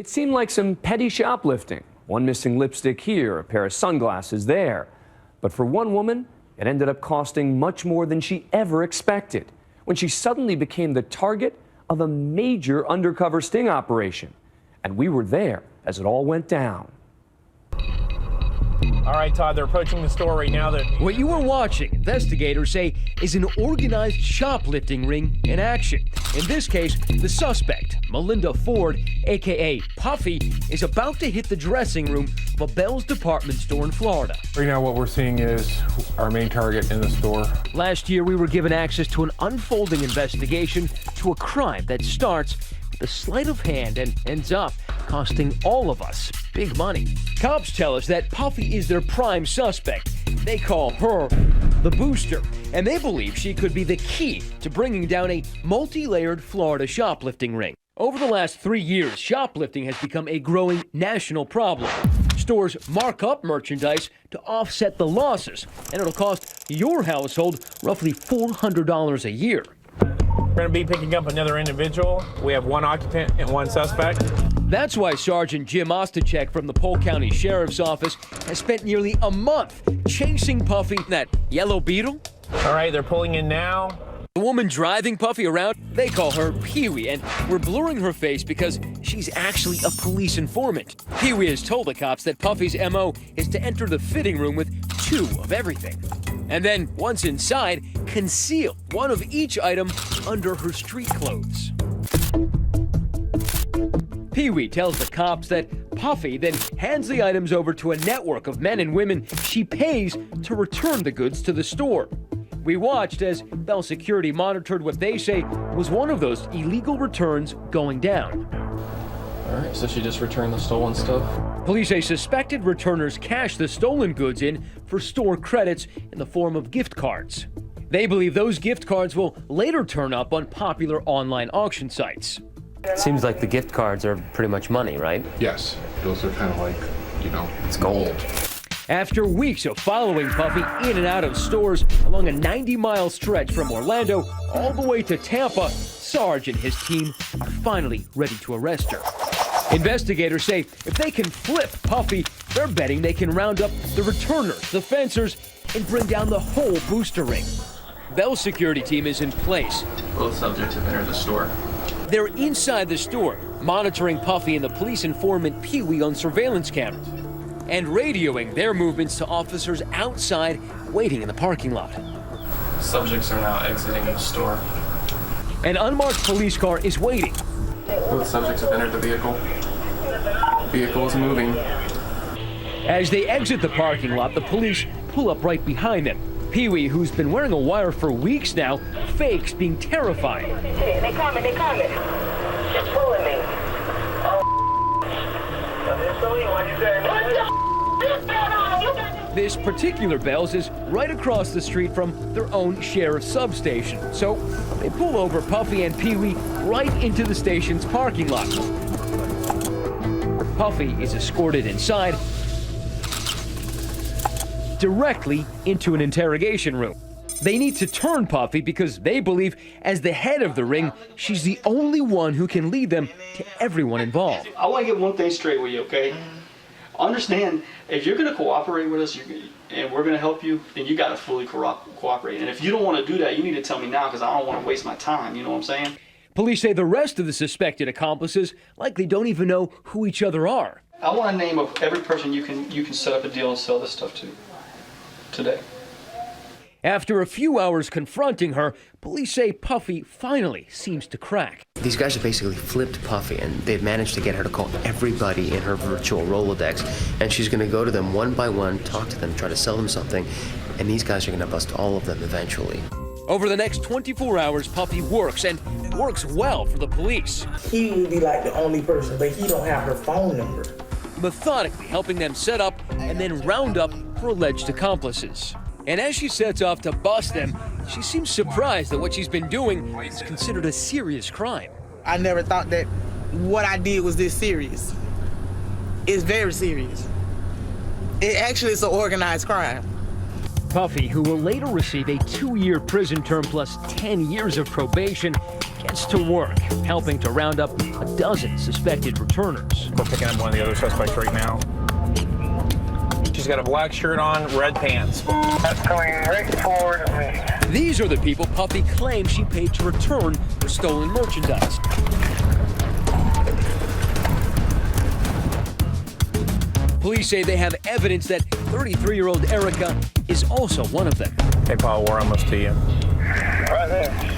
It seemed like some petty shoplifting. One missing lipstick here, a pair of sunglasses there. But for one woman, it ended up costing much more than she ever expected when she suddenly became the target of a major undercover sting operation. And we were there as it all went down. All right, Todd, they're approaching the store right now. What you are watching, investigators say, is an organized shoplifting ring in action. In this case, the suspect, Melinda Ford, a.k.a. Puffy, is about to hit the dressing room of a Bell's department store in Florida. Right now, what we're seeing is our main target in the store. Last year, we were given access to an unfolding investigation to a crime that starts with a sleight of hand and ends up costing all of us big money. Cops tell us that Puffy is their prime suspect. They call her the Booster, and they believe she could be the key to bringing down a multi-layered Florida shoplifting ring. Over the last 3 years, shoplifting has become a growing national problem. Stores mark up merchandise to offset the losses, and it'll cost your household roughly $400 a year. We're going to be picking up another individual. We have one occupant and one suspect. That's why Sergeant Jim Ostachek from the Polk County Sheriff's Office has spent nearly a month chasing Puffy, that yellow beetle. All right, they're pulling in now. The woman driving Puffy around, they call her Pee-wee, and we're blurring her face because she's actually a police informant. Pee-wee has told the cops that Puffy's MO is to enter the fitting room with 2 of everything. And then, once inside, conceal one of each item under her street clothes. Pee-wee tells the cops that Puffy then hands the items over to a network of men and women she pays to return the goods to the store. We watched as Bell Security monitored what they say was one of those illegal returns going down. All right, so she just returned the stolen stuff? Police say suspected returners cashed the stolen goods in for store credits in the form of gift cards. They believe those gift cards will later turn up on popular online auction sites. Seems like the gift cards are pretty much money, right? Yes, those are kind of like, It's gold. After weeks of following Puffy in and out of stores along a 90-mile stretch from Orlando all the way to Tampa, Sarge and his team are finally ready to arrest her. Investigators say if they can flip Puffy, they're betting they can round up the returners, the fencers, and bring down the whole booster ring. Bell's security team is in place. Both subjects have entered the store. They're inside the store, monitoring Puffy and the police informant Pee-wee on surveillance cameras, and radioing their movements to officers outside waiting in the parking lot. Subjects are now exiting the store. An unmarked police car is waiting. Both subjects have entered the vehicle. Vehicle is moving. As they exit the parking lot, the police pull up right behind them. Pee-wee, who's been wearing a wire for weeks now, fakes being terrified. They coming. They're pulling me. This particular Bell's is right across the street from their own sheriff's substation. So they pull over Puffy and Pee-wee right into the station's parking lot. Puffy is escorted inside, directly into an interrogation room. They need to turn Puffy because they believe, as the head of the ring, she's the only one who can lead them to everyone involved. I want to get one thing straight with you, okay? Understand, if you're going to cooperate with us and we're going to help you, then you got to fully cooperate. And if you don't want to do that, you need to tell me now because I don't want to waste my time, you know what I'm saying? Police say the rest of the suspected accomplices likely don't even know who each other are. I want a name of every person you can set up a deal and sell this stuff to today. After a few hours confronting her, police say Puffy finally seems to crack. These guys have basically flipped Puffy, and they've managed to get her to call everybody in her virtual Rolodex, and she's going to go to them one by one, talk to them, try to sell them something, and these guys are going to bust all of them eventually. Over the next 24 hours, Puffy works, and works well for the police. He would be like the only person, but he don't have her phone number. Methodically helping them set up and then round up her alleged accomplices. And as she sets off to bust them, she seems surprised that what she's been doing is considered a serious crime. I never thought that what I did was this serious. It's very serious. It actually is an organized crime. Puffy, who will later receive a 2-year prison term plus 10 years of probation, gets to work, helping to round up a dozen suspected returners. We're picking up one of the other suspects right now. She's got a black shirt on, red pants. That's coming right forward of me. These are the people Puffy claims she paid to return her stolen merchandise. Police say they have evidence that 33-year-old Erica is also one of them. Hey, Paul, we're almost to you. Right there.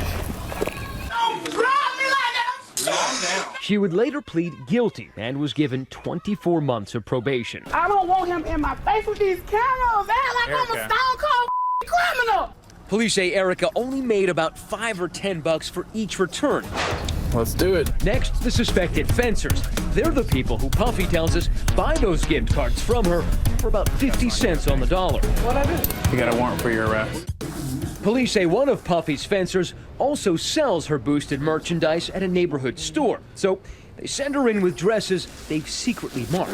She would later plead guilty and was given 24 months of probation. I don't want him in my face with these cameras. Act like I'm a stone cold criminal. Police say Erica only made about $5 or $10 for each return. Let's do it. Next, the suspected fencers. They're the people who Puffy tells us buy those gift cards from her for about 50 cents on the dollar. What I do? You got a warrant for your arrest. Police say one of Puffy's fencers also sells her boosted merchandise at a neighborhood store. So they send her in with dresses they've secretly marked.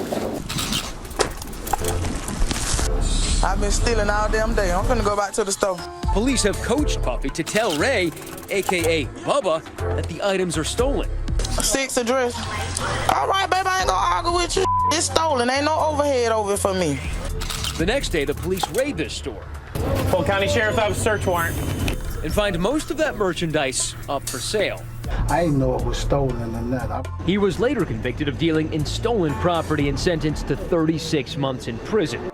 I've been stealing all damn day. I'm gonna go back to the store. Police have coached Puffy to tell Ray, a.k.a. Bubba, that the items are stolen. 6 address. All right, baby, I ain't gonna argue with you. It's stolen. Ain't no overhead over it for me. The next day, the police raid this store Full County Sheriff's Office search warrant. and find most of that merchandise up for sale. I didn't know it was stolen or not. He was later convicted of dealing in stolen property and sentenced to 36 months in prison.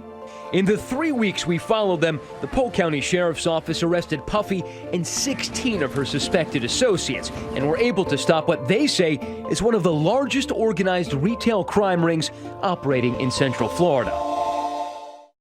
In the 3 weeks we followed them, the Polk County Sheriff's Office arrested Puffy and 16 of her suspected associates and were able to stop what they say is one of the largest organized retail crime rings operating in Central Florida.